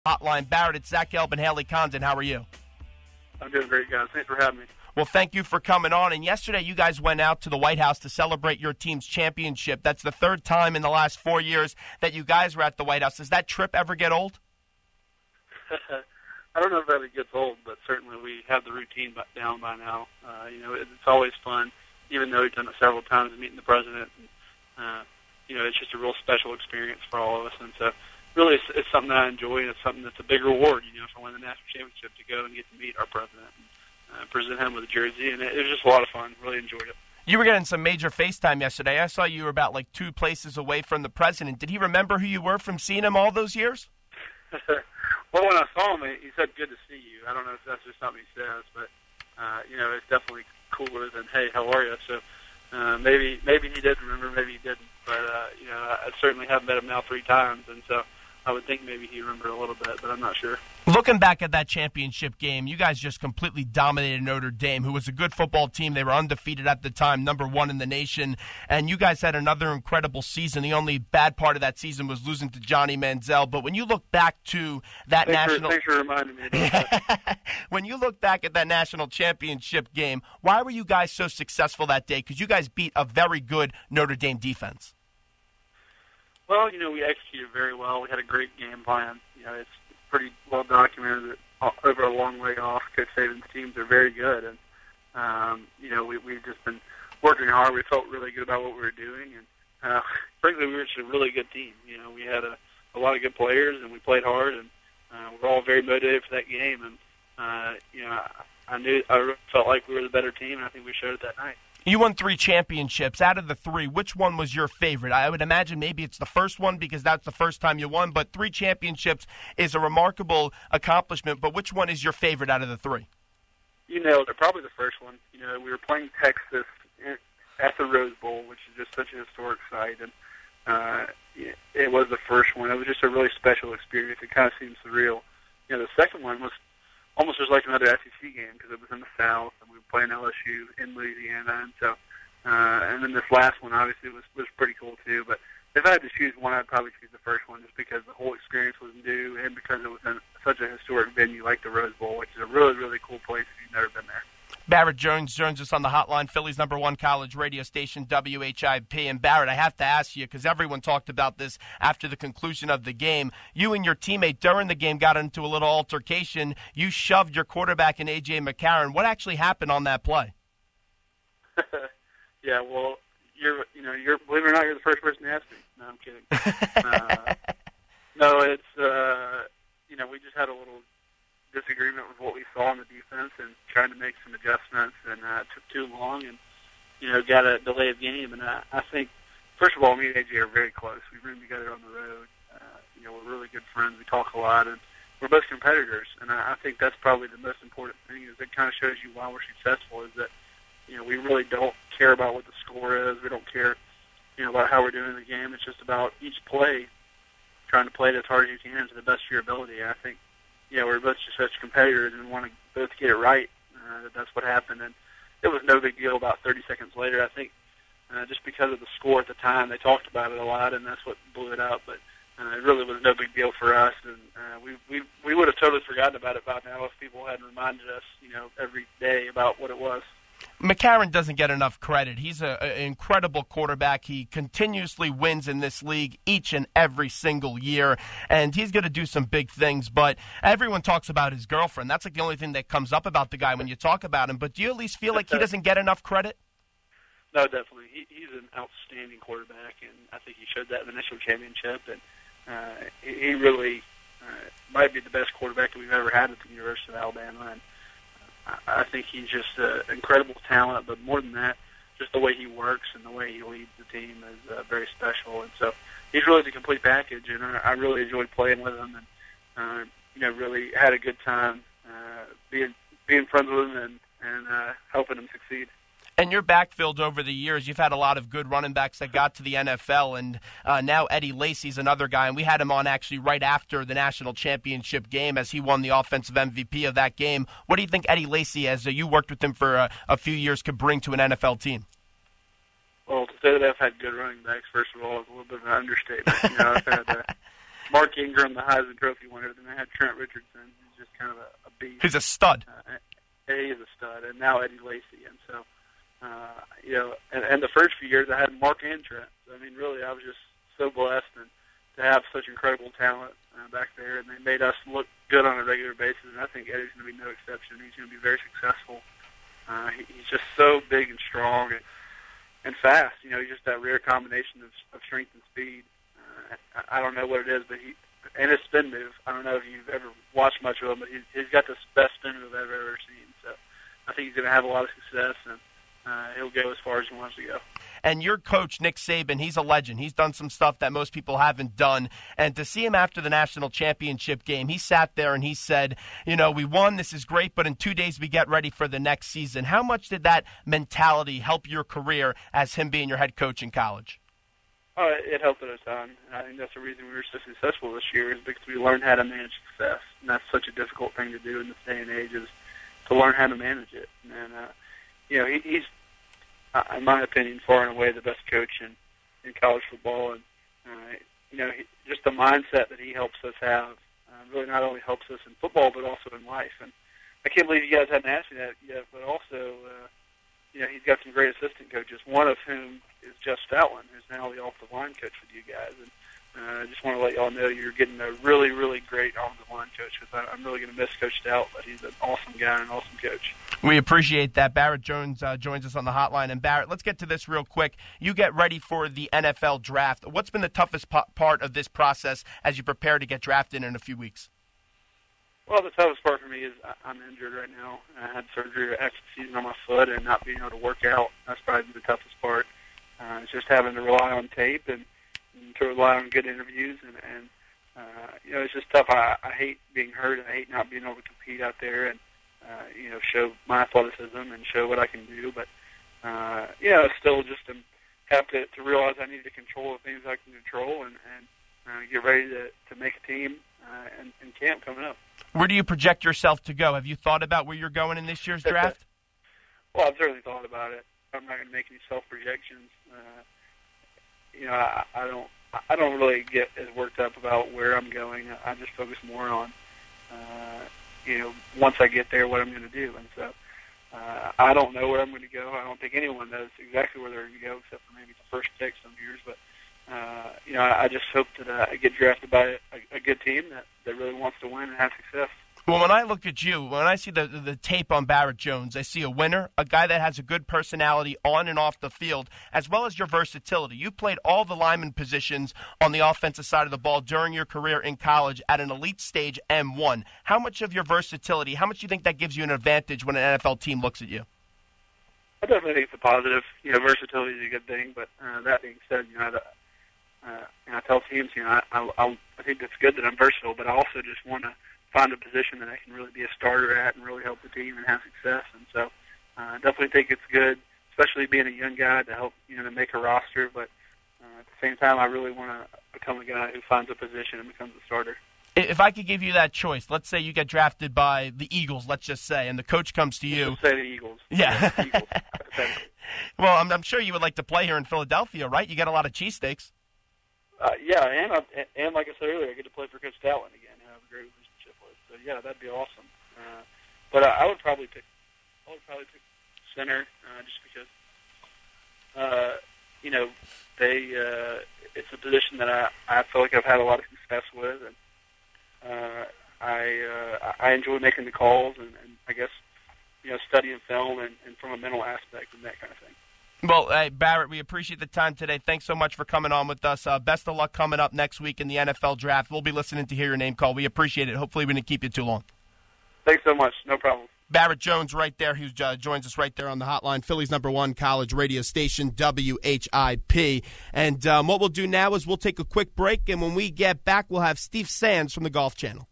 Hotline. Barrett, it's Zach Gelb and Haley Condon. How are you? I'm doing great, guys. Thanks for having me. Well, thank you for coming on. And yesterday you guys went out to the White House to celebrate your team's championship. That's the third time in the last 4 years that you guys were at the White House. Does that trip ever get old? I don't know if it gets old, but certainly we have the routine down by now. It's always fun, even though we've done it several times, meeting the president. It's just a real special experience for all of us. And so really it's something that I enjoy, and it's something that's a big reward, for winning the national championship, to go and get to meet our president and present him with a jersey. And it was just a lot of fun. Really enjoyed it. You were getting some major FaceTime yesterday. I saw you were about 2 places away from the president. Did he remember who you were from seeing him all those years? Well, when I saw him, he said, "Good to see you." I don't know if that's just something he says, but, it's definitely cooler than, "Hey, how are you?" So maybe he did remember, maybe he didn't. But, I certainly have met him now 3 times, and so I would think maybe he remembered a little bit, but I'm not sure. Looking back at that championship game, you guys just completely dominated Notre Dame, who was a good football team. They were undefeated at the time, #1 in the nation, and you guys had another incredible season. The only bad part of that season was losing to Johnny Manziel. But when you look back to that Thanks for reminding me about that. When you look back at that national championship game, why were you guys so successful that day? Because you guys beat a very good Notre Dame defense. Well, we executed very well. We had a great game plan. It's pretty well documented that over a long way off, Coach Saban's teams are very good. And, we've just been working hard. We felt really good about what we were doing. And, frankly, we were just a really good team. We had a lot of good players, and we played hard. And we're all very motivated for that game. And, I felt like we were the better team, and I think we showed it that night. You won 3 championships. Out of the 3, which one was your favorite? I would imagine maybe it's the first one because that's the first time you won, but 3 championships is a remarkable accomplishment. But which one is your favorite out of the 3? You nailed it. Probably the first one. We were playing Texas at the Rose Bowl, which is just such a historic site, and it was the first one. It was just a really special experience. It kind of seemed surreal. The second one was almost just like another SEC game because it was in the South, and we were playing LSU in Louisiana, and so and then this last one obviously was pretty cool too. But if I had to choose one, I'd probably choose the first one, just because the whole experience was new, and because it was in such a historic venue like the Rose Bowl, which is a really, really cool place if you've never been there. Barrett joins us on the hotline, Philly's #1 college radio station, WHIP. And Barrett, I have to ask you, because everyone talked about this after the conclusion of the game. You and your teammate during the game got into a little altercation. You shoved your quarterback in A.J. McCarron. What actually happened on that play? Yeah, well, you're believe it or not, you're the first person to ask me. No, I'm kidding. No, it's we just had a little disagreement with what we saw in the defense and trying to make some adjustments, and it took too long, and got a delay of game. And I think, first of all, me and AJ are very close. We room together on the road. We're really good friends. We talk a lot, and we're both competitors. And I think that's probably the most important thing. Is it kind of shows you why we're successful. Is that we really don't care about what the score is. We don't care about how we're doing in the game. It's just about each play, trying to play it as hard as you can to the best of your ability. And I think we're both just such competitors and want to both get it right. That's what happened, and it was no big deal about 30 seconds later. I think just because of the score at the time, they talked about it a lot, and that's what blew it up. But it really was no big deal for us, and we would have totally forgotten about it by now if people hadn't reminded us, every day about what it was. McCarron doesn't get enough credit. He's an incredible quarterback. He continuously wins in this league each and every single year, and he's going to do some big things. But everyone talks about his girlfriend. That's the only thing that comes up about the guy when you talk about him. But do you at least feel like he doesn't get enough credit? No, definitely. He's an outstanding quarterback, and I think he showed that in the national championship. And he really might be the best quarterback that we've ever had at the University of Alabama. And I think he's just an incredible talent, but more than that, just the way he works and the way he leads the team is very special. And so he's really the complete package, and I really enjoyed playing with him, and really had a good time being friends with him and helping him succeed. And your backfield over the years, you've had a lot of good running backs that got to the NFL, and now Eddie Lacy's another guy, and we had him on actually right after the national championship game as he won the offensive MVP of that game. What do you think Eddie Lacy, as you worked with him for a few years, could bring to an NFL team? Well, to say that I've had good running backs, first of all, is a little bit of an understatement. I've had Mark Ingram, the Heisman Trophy winner. Then they had Trent Richardson, who's just kind of a beast. He's a stud. He is a stud, and now Eddie Lacy. And so, and the first few years I had Mark and Trent. So, I mean, really, I was just so blessed and to have such incredible talent back there, and they made us look good on a regular basis. And I think Eddie's going to be no exception. He's going to be very successful. He's just so big and strong and fast. He's just that rare combination of strength and speed. I don't know what it is, but and his spin move. I don't know if you've ever watched much of him, but he's got the best spin move I've ever seen. So I think he's going to have a lot of success, and he'll go as far as he wants to go. And your coach, Nick Saban, he's a legend. He's done some stuff that most people haven't done. And to see him after the national championship game, he sat there and he said, we won, this is great, but in 2 days we get ready for the next season. How much did that mentality help your career as him being your head coach in college? It helped it a ton. I think that's the reason we were so successful this year is because we learned how to manage success. And that's such a difficult thing to do in this day and age is to learn how to manage it. And, he's, in my opinion, far and away the best coach in college football. And, just the mindset that he helps us have really not only helps us in football but also in life. And I can't believe you guys haven't asked me that yet, but also, he's got some great assistant coaches, one of whom is Jeff Stoutland, who's now the offensive line coach with you guys. And I just want to let y'all know you're getting a really, really great offensive line coach because I'm really going to miss Coach Stout, but he's an awesome guy and an awesome coach. We appreciate that. Barrett Jones joins us on the hotline. And Barrett, let's get to this real quick. You get ready for the NFL draft. What's been the toughest part of this process as you prepare to get drafted in a few weeks? Well, the toughest part for me is I'm injured right now. I had surgery after the season on my foot and not being able to work out. That's probably the toughest part. It's just having to rely on tape and to rely on good interviews. And it's just tough. I hate being hurt and I hate not being able to compete out there and, show my athleticism and show what I can do. But, still just have to realize I need to control the things I can control and get ready to make a team in camp coming up. Where do you project yourself to go? Have you thought about where you're going in this year's draft? Well, I've certainly thought about it. I'm not going to make any self-projections. I don't really get as worked up about where I'm going. I just focus more on, once I get there, what I'm going to do. And so I don't know where I'm going to go. I don't think anyone knows exactly where they're going to go except for maybe the first pick some years. But, I just hope that I get drafted by a good team that really wants to win and have success. Well, when I look at you, when I see the tape on Barrett Jones, I see a winner, a guy that has a good personality on and off the field, as well as your versatility. You played all the lineman positions on the offensive side of the ball during your career in college at an elite stage and won. How much of your versatility, how much do you think that gives you an advantage when an NFL team looks at you? I definitely think it's a positive. Versatility is a good thing, but that being said, I tell teams, I think it's good that I'm versatile, but I also just want to find a position that I can really be a starter at and really help the team and have success. And so I definitely think it's good, especially being a young guy, to help, to make a roster. But at the same time, I really want to become a guy who finds a position and becomes a starter. If I could give you that choice, let's say you get drafted by the Eagles, let's just say, and the coach comes to you. Let's say the Eagles. Yeah. The Eagles. Well, I'm sure you would like to play here in Philadelphia, right? You got a lot of cheesesteaks. And like I said earlier, I get to play for Coach Stoutland again, who I have a great relationship with. So yeah, that'd be awesome. But I would probably pick center just because it's a position that I feel like I've had a lot of success with, and I enjoy making the calls and I guess studying film and from a mental aspect and that kind of thing. Well, hey, Barrett, we appreciate the time today. Thanks so much for coming on with us. Best of luck coming up next week in the NFL draft. We'll be listening to hear your name called. We appreciate it. Hopefully we didn't keep you too long. Thanks so much. No problem. Barrett Jones right there, who joins us right there on the hotline. Philly's #1 college radio station, WHIP. And what we'll do now is we'll take a quick break, and when we get back, we'll have Steve Sands from the Golf Channel.